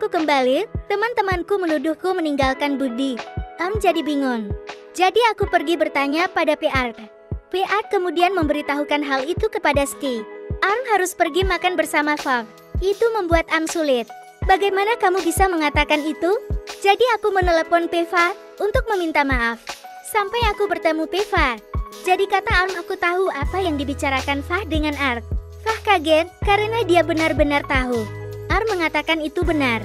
aku kembali, teman-temanku menuduhku meninggalkan Budi. Jadi bingung. Jadi aku pergi bertanya pada PR. PR kemudian memberitahukan hal itu kepada Ski. Harus pergi makan bersama Fag. Itu membuat sulit. Bagaimana kamu bisa mengatakan itu? Jadi aku menelepon Peva untuk meminta maaf. Sampai aku bertemu Peva. Jadi kata aku tahu apa yang dibicarakan Fah dengan Fah kaget karena dia benar-benar tahu. Mengatakan itu benar.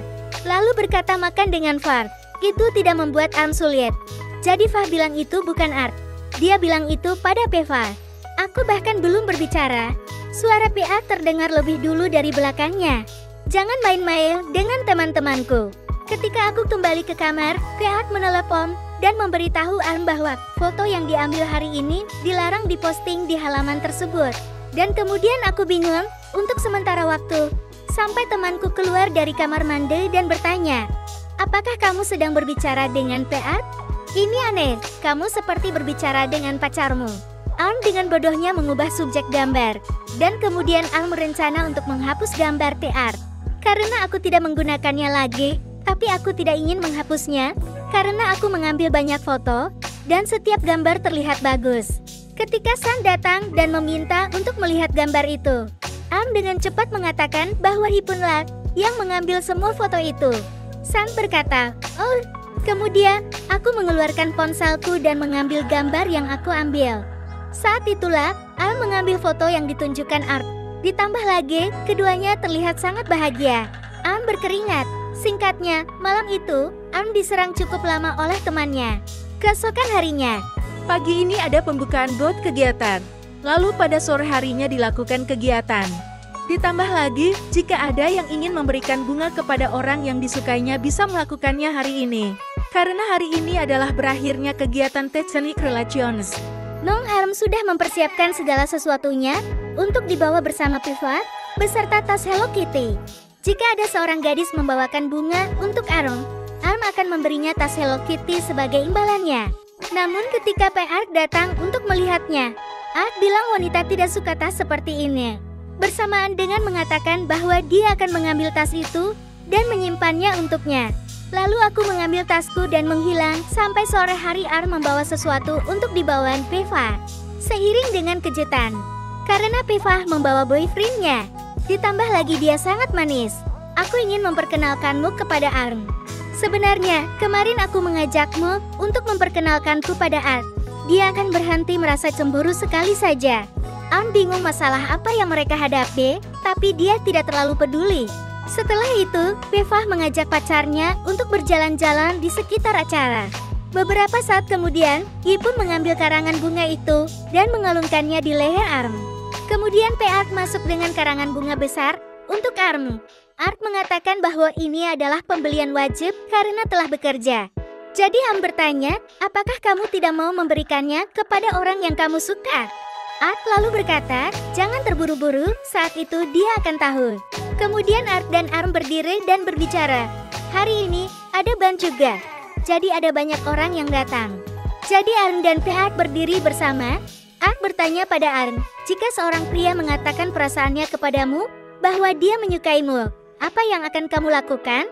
Lalu berkata makan dengan Fah. Itu tidak membuat sulit. Jadi Fah bilang itu bukan Dia bilang itu pada Peva. Aku bahkan belum berbicara. Suara PA terdengar lebih dulu dari belakangnya. Jangan main-main dengan teman-temanku. Ketika aku kembali ke kamar, PA menelepon dan memberitahu bahwa foto yang diambil hari ini dilarang diposting di halaman tersebut. Dan kemudian aku bingung untuk sementara waktu. Sampai temanku keluar dari kamar mandi dan bertanya, apakah kamu sedang berbicara dengan PA? Ini aneh, kamu seperti berbicara dengan pacarmu. Dengan bodohnya mengubah subjek gambar. Dan kemudian merencana untuk menghapus gambar TR. Karena aku tidak menggunakannya lagi, tapi aku tidak ingin menghapusnya, karena aku mengambil banyak foto, dan setiap gambar terlihat bagus. Ketika San datang dan meminta untuk melihat gambar itu, dengan cepat mengatakan bahwa Hipunlah yang mengambil semua foto itu. San berkata, oh, kemudian aku mengeluarkan ponselku dan mengambil gambar yang aku ambil. Saat itulah, mengambil foto yang ditunjukkan Ditambah lagi, keduanya terlihat sangat bahagia. Berkeringat. Singkatnya, malam itu, diserang cukup lama oleh temannya. Keesokan harinya, pagi ini ada pembukaan bot kegiatan. Lalu pada sore harinya dilakukan kegiatan. Ditambah lagi, jika ada yang ingin memberikan bunga kepada orang yang disukainya bisa melakukannya hari ini. Karena hari ini adalah berakhirnya kegiatan Technic Relations. Nong sudah mempersiapkan segala sesuatunya untuk dibawa bersama Peva beserta tas Hello Kitty. Jika ada seorang gadis membawakan bunga untuk Arm akan memberinya tas Hello Kitty sebagai imbalannya. Namun ketika PR datang untuk melihatnya, bilang wanita tidak suka tas seperti ini. Bersamaan dengan mengatakan bahwa dia akan mengambil tas itu dan menyimpannya untuknya. Lalu aku mengambil tasku dan menghilang sampai sore hari membawa sesuatu untuk dibawa Peva. Seiring dengan kejutan, karena Peva membawa boyfriendnya. Ditambah lagi dia sangat manis. Aku ingin memperkenalkanmu kepada Sebenarnya, kemarin aku mengajakmu untuk memperkenalkanku pada Dia akan berhenti merasa cemburu sekali saja. Bingung masalah apa yang mereka hadapi, tapi dia tidak terlalu peduli. Setelah itu, Peva mengajak pacarnya untuk berjalan-jalan di sekitar acara. Beberapa saat kemudian, Yipun mengambil karangan bunga itu dan mengalunkannya di leher Kemudian PA masuk dengan karangan bunga besar untuk mengatakan bahwa ini adalah pembelian wajib karena telah bekerja. Jadi bertanya, apakah kamu tidak mau memberikannya kepada orang yang kamu suka? Lalu berkata, jangan terburu-buru, saat itu dia akan tahu. Kemudian dan berdiri dan berbicara. Hari ini, ada ban juga. Jadi ada banyak orang yang datang. Jadi dan PA berdiri bersama. Bertanya pada jika seorang pria mengatakan perasaannya kepadamu, bahwa dia menyukaimu, apa yang akan kamu lakukan?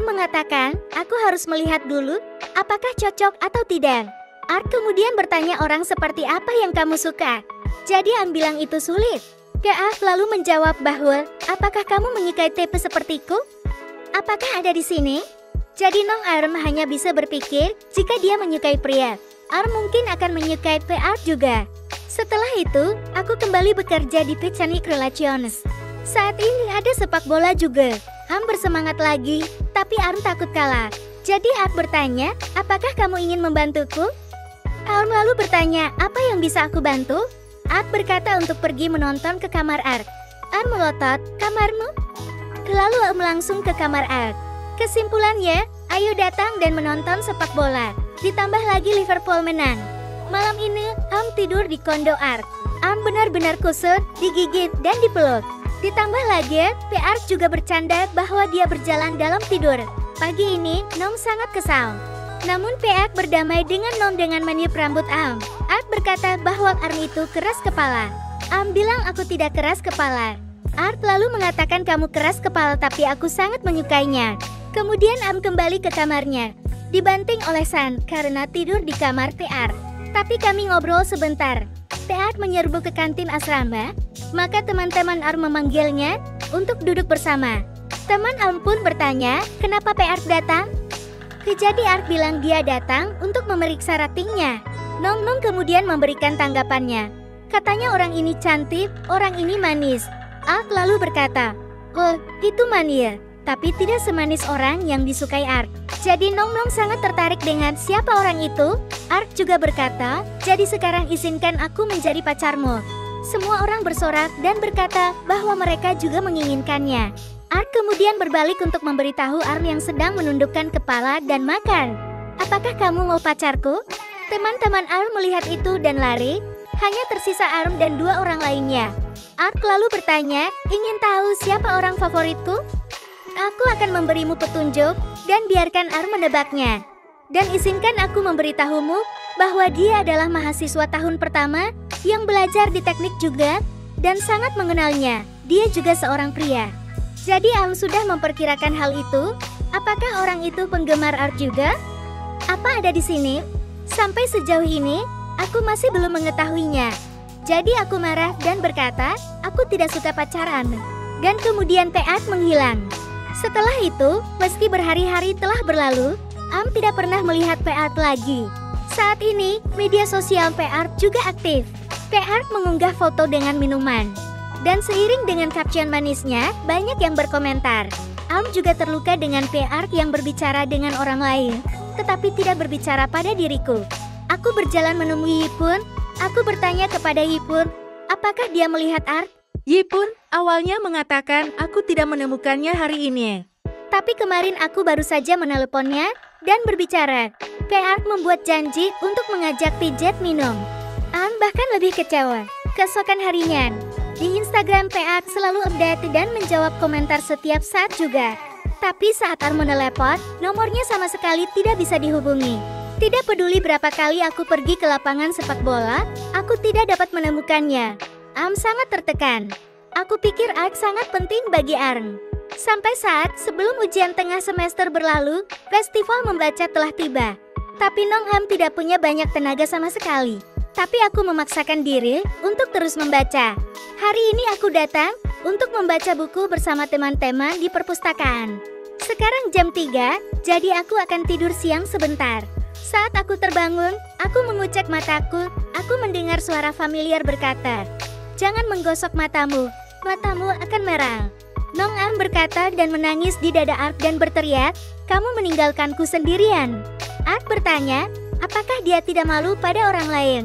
Mengatakan, aku harus melihat dulu, apakah cocok atau tidak. Kemudian bertanya orang seperti apa yang kamu suka. Jadi bilang itu sulit. Lalu menjawab bahwa, apakah kamu menyukai tipe sepertiku? Apakah ada di sini? Jadi Nong hanya bisa berpikir, jika dia menyukai pria, mungkin akan menyukai PA juga. Setelah itu, aku kembali bekerja di Technic Relations. Saat ini ada sepak bola juga. Bersemangat lagi, tapi takut kalah. Jadi bertanya, apakah kamu ingin membantuku? Lalu bertanya, apa yang bisa aku bantu? Berkata untuk pergi menonton ke kamar melotot, kamarmu? Lalu langsung ke kamar Kesimpulannya, ayo datang dan menonton sepak bola. Ditambah lagi Liverpool menang. Malam ini, tidur di kondo benar-benar kusut, digigit, dan dipeluk. Ditambah lagi, PR juga bercanda bahwa dia berjalan dalam tidur. Pagi ini, Nong sangat kesal. Namun PA berdamai dengan Nong dengan meniup rambut berkata bahwa itu keras kepala. Bilang aku tidak keras kepala. Lalu mengatakan kamu keras kepala tapi aku sangat menyukainya. Kemudian Am kembali ke kamarnya, dibanting oleh San karena tidur di kamar Teart. Tapi kami ngobrol sebentar. Teart menyerbu ke kantin asrama, maka teman-teman Arm memanggilnya untuk duduk bersama. Teman Arm pun bertanya, kenapa Teart datang? Jadi Art bilang dia datang untuk memeriksa ratingnya. Nong Nong kemudian memberikan tanggapannya. Katanya orang ini cantik, orang ini manis. Art lalu berkata, oh, itu mania. Tapi tidak semanis orang yang disukai Art. Jadi Nong Nong sangat tertarik dengan siapa orang itu. Art juga berkata, jadi sekarang izinkan aku menjadi pacarmu. Semua orang bersorak dan berkata bahwa mereka juga menginginkannya. Art kemudian berbalik untuk memberitahu Arm yang sedang menundukkan kepala dan makan. Apakah kamu mau pacarku? Teman-teman Arm melihat itu dan lari. Hanya tersisa Arm dan dua orang lainnya. Art lalu bertanya, ingin tahu siapa orang favoritku? Aku akan memberimu petunjuk dan biarkan Arm menebaknya. Dan izinkan aku memberitahumu bahwa dia adalah mahasiswa tahun pertama yang belajar di teknik juga dan sangat mengenalnya. Dia juga seorang pria. Jadi Arm sudah memperkirakan hal itu. Apakah orang itu penggemar Art juga? Apa ada di sini? Sampai sejauh ini, aku masih belum mengetahuinya. Jadi aku marah dan berkata, aku tidak suka pacaran. Dan kemudian Teart menghilang. Setelah itu, meski berhari-hari telah berlalu, Am tidak pernah melihat Teart lagi. Saat ini, media sosial Teart juga aktif. Teart mengunggah foto dengan minuman. Dan seiring dengan caption manisnya, banyak yang berkomentar. Am juga terluka dengan Teart yang berbicara dengan orang lain, tetapi tidak berbicara pada diriku. Aku berjalan menemui Yipun. Aku bertanya kepada Yipun, apakah dia melihat Art? Yipun awalnya mengatakan aku tidak menemukannya hari ini. Tapi kemarin aku baru saja meneleponnya dan berbicara. Teart membuat janji untuk mengajak pijat minum. Am bahkan lebih kecewa. Keesokan harinya, di Instagram Teart selalu update dan menjawab komentar setiap saat juga. Tapi saat Am menelepon, nomornya sama sekali tidak bisa dihubungi. Tidak peduli berapa kali aku pergi ke lapangan sepak bola, aku tidak dapat menemukannya. Am sangat tertekan. Aku pikir Art sangat penting bagi Arm. Sampai saat sebelum ujian tengah semester berlalu, festival membaca telah tiba. Tapi Nong Am tidak punya banyak tenaga sama sekali. Tapi aku memaksakan diri untuk terus membaca. Hari ini aku datang untuk membaca buku bersama teman-teman di perpustakaan. Sekarang jam 3, jadi aku akan tidur siang sebentar. Saat aku terbangun, aku mengucek mataku. Aku mendengar suara familiar berkata, jangan menggosok matamu, matamu akan merah. Nong Am berkata dan menangis di dada Art dan berteriak, kamu meninggalkanku sendirian. Art bertanya, apakah dia tidak malu pada orang lain?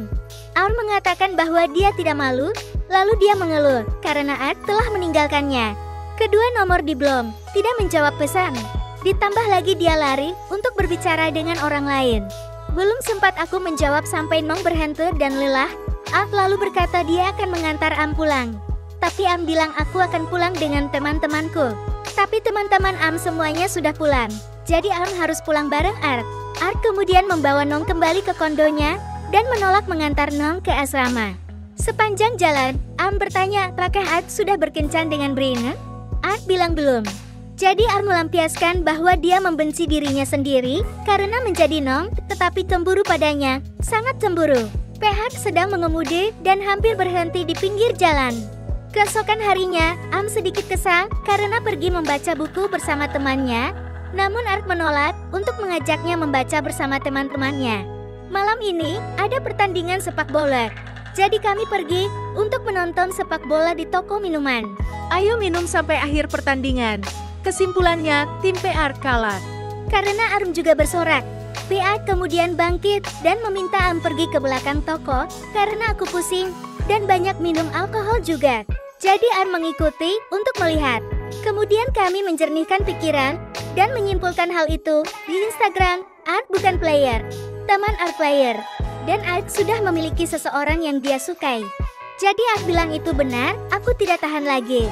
Art mengatakan bahwa dia tidak malu, lalu dia mengeluh karena Art telah meninggalkannya. Kedua nomor di Blom tidak menjawab pesan. Ditambah lagi dia lari untuk berbicara dengan orang lain. Belum sempat aku menjawab sampai Nong berhenti dan lelah. Art lalu berkata dia akan mengantar Am pulang. Tapi Am bilang aku akan pulang dengan teman-temanku. Tapi teman-teman Am semuanya sudah pulang. Jadi Am harus pulang bareng Art. Art kemudian membawa Nong kembali ke kondonya dan menolak mengantar Nong ke asrama. Sepanjang jalan, Am bertanya apakah Art sudah berkencan dengan Brenna? Art bilang belum. Jadi Art melampiaskan bahwa dia membenci dirinya sendiri karena menjadi Nong, tetapi cemburu padanya, sangat cemburu. Teart sedang mengemudi dan hampir berhenti di pinggir jalan. Keesokan harinya, Am sedikit kesal karena pergi membaca buku bersama temannya. Namun Art menolak untuk mengajaknya membaca bersama teman-temannya. Malam ini ada pertandingan sepak bola. Jadi kami pergi untuk menonton sepak bola di toko minuman. Ayo minum sampai akhir pertandingan. Kesimpulannya, tim Teart kalah. Karena Arm juga bersorak, Teart kemudian bangkit dan meminta Am pergi ke belakang toko karena aku pusing dan banyak minum alkohol juga. Jadi Arm mengikuti untuk melihat. Kemudian kami menjernihkan pikiran dan menyimpulkan hal itu di Instagram. Art bukan player, teman Art player. Dan Art sudah memiliki seseorang yang dia sukai. Jadi Art bilang itu benar, aku tidak tahan lagi.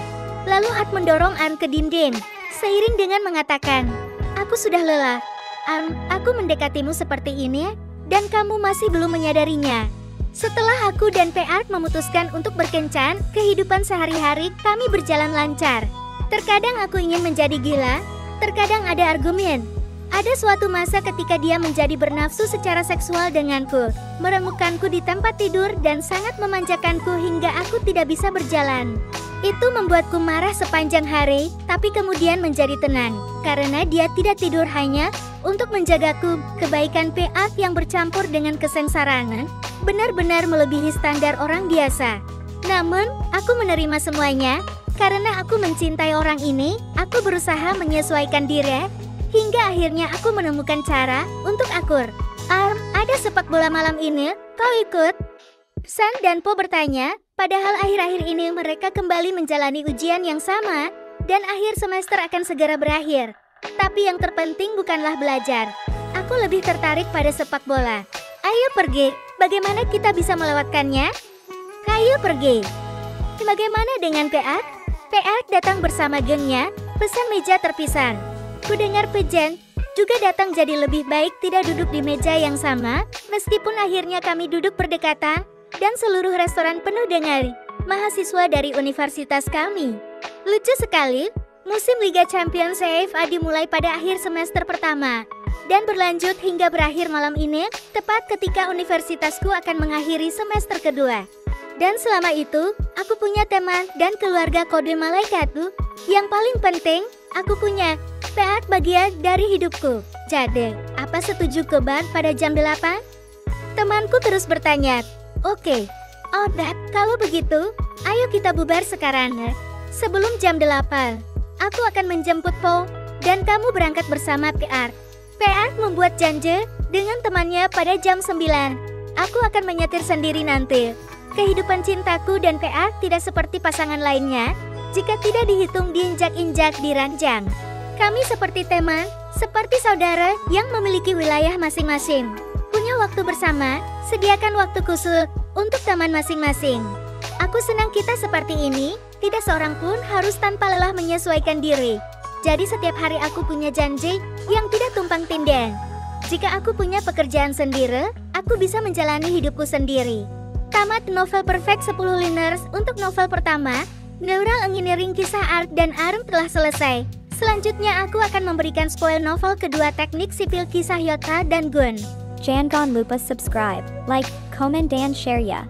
Lalu Art mendorong Arm ke dinding, seiring dengan mengatakan, aku sudah lelah. Arm, aku mendekatimu seperti ini, dan kamu masih belum menyadarinya. Setelah aku dan Teart memutuskan untuk berkencan, kehidupan sehari-hari kami berjalan lancar. Terkadang aku ingin menjadi gila, Terkadang ada argumen. Ada suatu masa ketika dia menjadi bernafsu secara seksual denganku, meremukkanku di tempat tidur dan sangat memanjakanku hingga aku tidak bisa berjalan. Itu membuatku marah sepanjang hari, tapi kemudian menjadi tenang, karena dia tidak tidur hanya untuk menjagaku. Kebaikan PA yang bercampur dengan kesengsaraan benar-benar melebihi standar orang biasa. Namun, aku menerima semuanya, karena aku mencintai orang ini. Aku berusaha menyesuaikan diri, hingga akhirnya aku menemukan cara untuk akur. Arm, ada sepak bola malam ini, kau ikut? San dan Po bertanya, padahal akhir-akhir ini mereka kembali menjalani ujian yang sama, dan akhir semester akan segera berakhir. Tapi yang terpenting bukanlah belajar. Aku lebih tertarik pada sepak bola. Ayo pergi, bagaimana kita bisa melewatkannya? Ayo pergi. Bagaimana dengan Peak? Peak datang bersama gengnya, pesan meja terpisah. Kudengar Pejen juga datang, jadi lebih baik tidak duduk di meja yang sama, meskipun akhirnya kami duduk berdekatan, dan seluruh restoran penuh dengan mahasiswa dari universitas kami. Lucu sekali, musim Liga Champions CFA dimulai pada akhir semester pertama, dan berlanjut hingga berakhir malam ini, tepat ketika universitasku akan mengakhiri semester kedua. Dan selama itu, aku punya teman dan keluarga kode malaikatku. Yang paling penting, aku punya Peak bagian dari hidupku. Jadi, apa setuju keban pada jam 8? Temanku terus bertanya. Oke, Odat, kalau begitu, ayo kita bubar sekarang. Sebelum jam 8, aku akan menjemput Po, dan kamu berangkat bersama PR. PR membuat janji dengan temannya pada jam 9. Aku akan menyetir sendiri nanti. Kehidupan cintaku dan PR tidak seperti pasangan lainnya, jika tidak dihitung diinjak-injak di ranjang. Kami seperti teman, seperti saudara yang memiliki wilayah masing-masing. Punya waktu bersama, sediakan waktu khusus untuk teman masing-masing. Aku senang kita seperti ini, tidak seorang pun harus tanpa lelah menyesuaikan diri. Jadi setiap hari aku punya janji yang tidak tumpang tindih. Jika aku punya pekerjaan sendiri, aku bisa menjalani hidupku sendiri. Tamat novel Perfect 10 Liners untuk novel pertama, Neural Engineering Kisah Art dan Arm telah selesai. Selanjutnya aku akan memberikan spoil novel kedua Teknik Sipil Kisah Yota dan Gun. Jangan lupa subscribe, like, comment dan share ya.